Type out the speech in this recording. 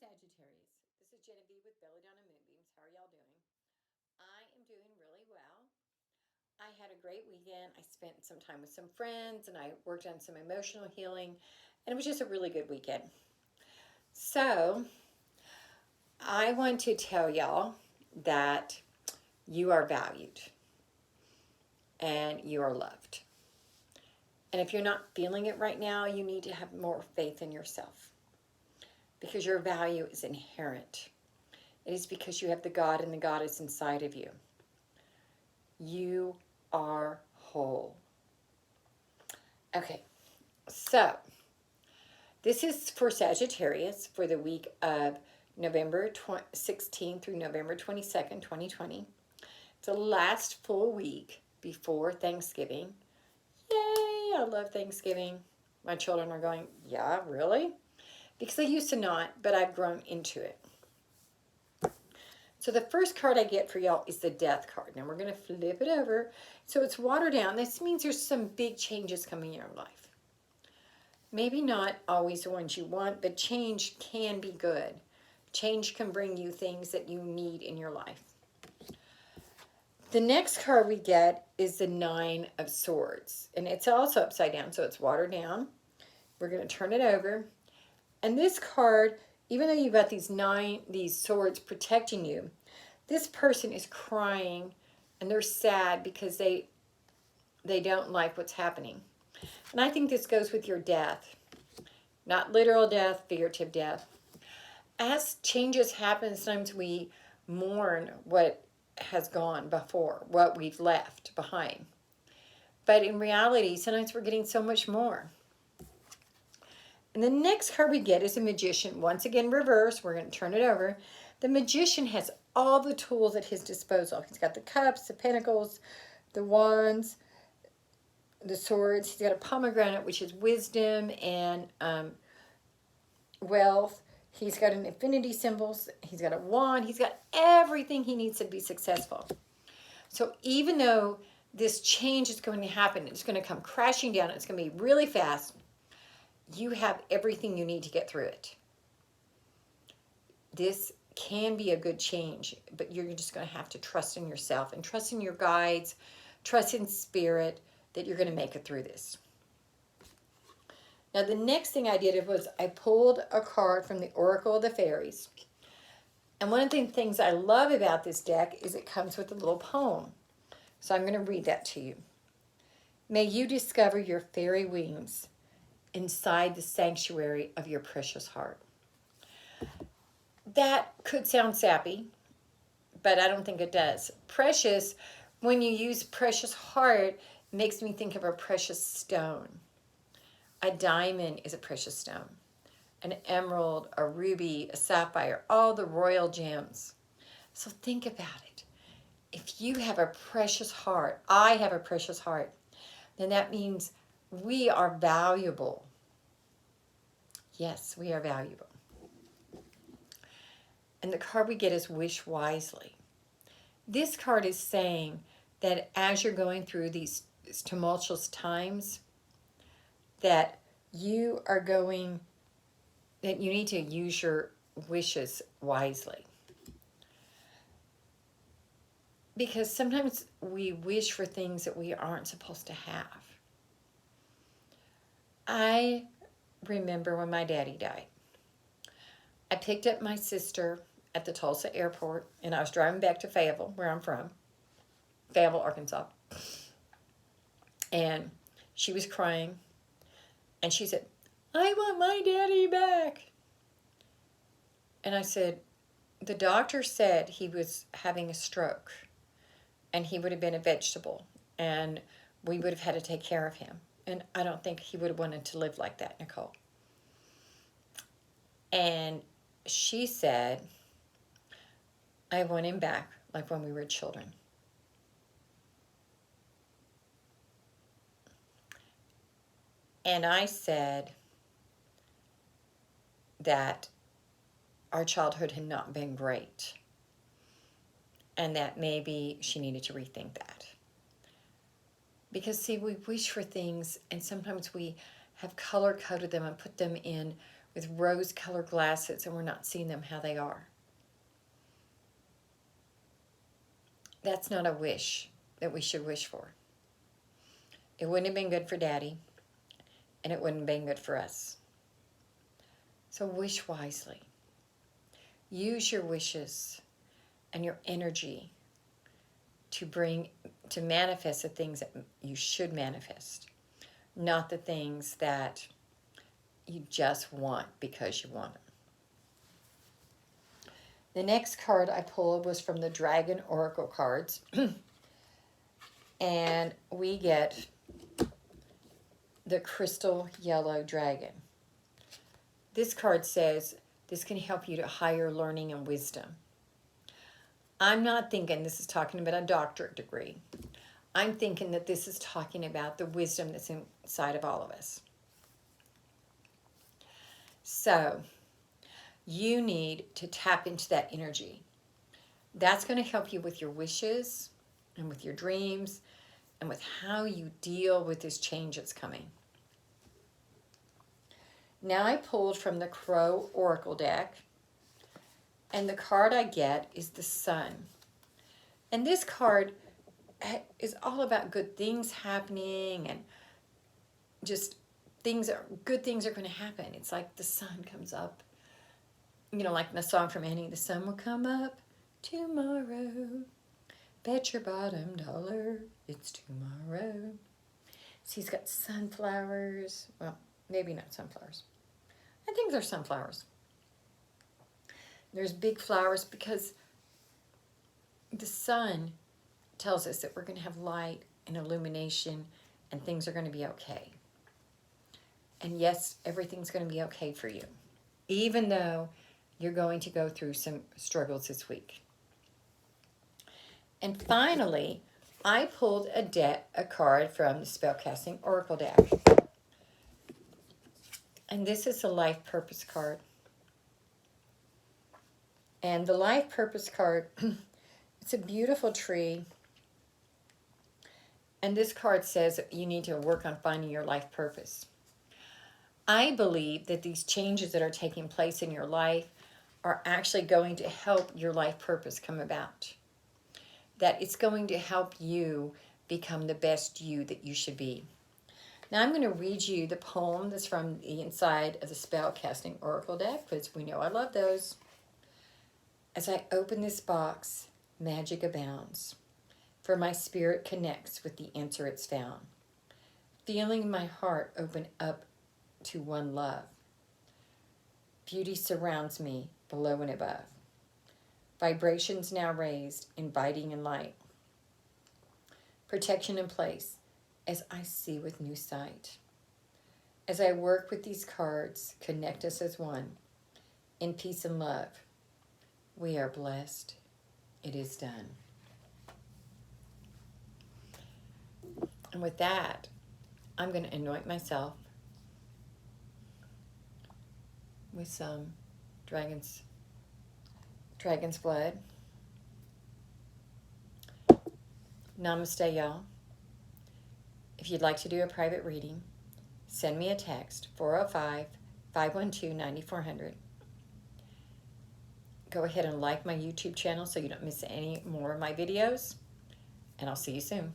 Sagittarius. This is Genevieve with Belladonna and Moonbeams. How are y'all doing? I am doing really well. I had a great weekend. I spent some time with some friends and I worked on some emotional healing, and it was just a really good weekend. So, I want to tell y'all that you are valued and you are loved. And if you're not feeling it right now, you need to have more faith in yourself because your value is inherent. It is because you have the God and the Goddess inside of you. You are whole. Okay, so this is for Sagittarius for the week of November 16th through November 22nd, 2020. It's the last full week before Thanksgiving. Yay, I love Thanksgiving. My children are going, yeah, really? Because they used to not, but I've grown into it. So the first card I get for y'all is the Death card. Now we're going to flip it over. So it's watered down. This means there's some big changes coming in your life. Maybe not always the ones you want, but change can be good. Change can bring you things that you need in your life. The next card we get is the Nine of Swords. And it's also upside down, so it's watered down. We're going to turn it over. And this card, even though you've got these swords protecting you, this person is crying and they're sad because they don't like what's happening. And I think this goes with your death. Not literal death, figurative death. As changes happen, sometimes we mourn what has gone before, what we've left behind. But in reality, sometimes we're getting so much more. And the next card we get is a Magician. Once again, reverse. We're going to turn it over. The Magician has all the tools at his disposal. He's got the cups, the pentacles, the wands, the swords. He's got a pomegranate, which is wisdom and wealth. He's got an infinity symbols. He's got a wand. He's got everything he needs to be successful. So even though this change is going to happen, it's going to come crashing down. It's going to be really fast. You have everything you need to get through it. This can be a good change, but you're just going to have to trust in yourself and trust in your guides, trust in spirit that you're going to make it through this. Now, the next thing I did was I pulled a card from the Oracle of the Fairies. And one of the things I love about this deck is it comes with a little poem. So I'm going to read that to you. May you discover your fairy wings inside the sanctuary of your precious heart. That could sound sappy, but I don't think it does. Precious, when you use precious heart, makes me think of a precious stone. A diamond is a precious stone. An emerald, a ruby, a sapphire, all the royal gems. So think about it. If you have a precious heart, I have a precious heart, then that means we are valuable. Yes, we are valuable. And the card we get is Wish Wisely. This card is saying that as you're going through these tumultuous times, that you need to use your wishes wisely. Because sometimes we wish for things that we aren't supposed to have. I remember when my daddy died. I picked up my sister at the Tulsa airport, and I was driving back to Fayetteville, where I'm from, Fayetteville, Arkansas. And she was crying, and she said, I want my daddy back. And I said, the doctor said he was having a stroke, and he would have been a vegetable, and we would have had to take care of him. And I don't think he would have wanted to live like that, Nicole. And she said, I want him back like when we were children. And I said that our childhood had not been great and that maybe she needed to rethink that. Because, see, we wish for things and sometimes we have color-coded them and put them in with rose-colored glasses and we're not seeing them how they are. That's not a wish that we should wish for. It wouldn't have been good for Daddy, and it wouldn't have been good for us. So wish wisely. Use your wishes and your energy to manifest the things that you should manifest, not the things that you just want because you want them. The next card I pulled was from the Dragon Oracle cards. And we get the Crystal Yellow Dragon. This card says this can help you to higher learning and wisdom. I'm not thinking this is talking about a doctorate degree. I'm thinking that this is talking about the wisdom that's inside of all of us. So, you need to tap into that energy. That's going to help you with your wishes and with your dreams and with how you deal with this change that's coming. Now I pulled from the Crow Oracle deck, and the card I get is the Sun. And this card is all about good things happening and just good things are going to happen. It's like the sun comes up. You know, like the song from Annie, the sun will come up tomorrow. Bet your bottom dollar it's tomorrow. So he's got sunflowers. Well, maybe not sunflowers. I think they're sunflowers. There's big flowers because the sun tells us that we're going to have light and illumination and things are going to be okay. And yes, everything's going to be okay for you, even though you're going to go through some struggles this week. And finally, I pulled a card from the Spellcasting Oracle deck. And this is a Life Purpose card. And the Life Purpose card, it's a beautiful tree. And this card says that you need to work on finding your life purpose. I believe that these changes that are taking place in your life are actually going to help your life purpose come about. That it's going to help you become the best you that you should be. Now I'm going to read you the poem that's from the inside of the Spellcasting Oracle deck, because we know I love those. As I open this box, magic abounds, for my spirit connects with the answer it's found. Feeling my heart open up to one love. Beauty surrounds me below and above. Vibrations now raised, inviting in light. Protection in place as I see with new sight. As I work with these cards, connect us as one. In peace and love, we are blessed. It is done. And with that, I'm going to anoint myself with some dragon's blood. Namaste, y'all. If you'd like to do a private reading, send me a text, 405-512-9400. Go ahead and like my YouTube channel so you don't miss any more of my videos, and I'll see you soon.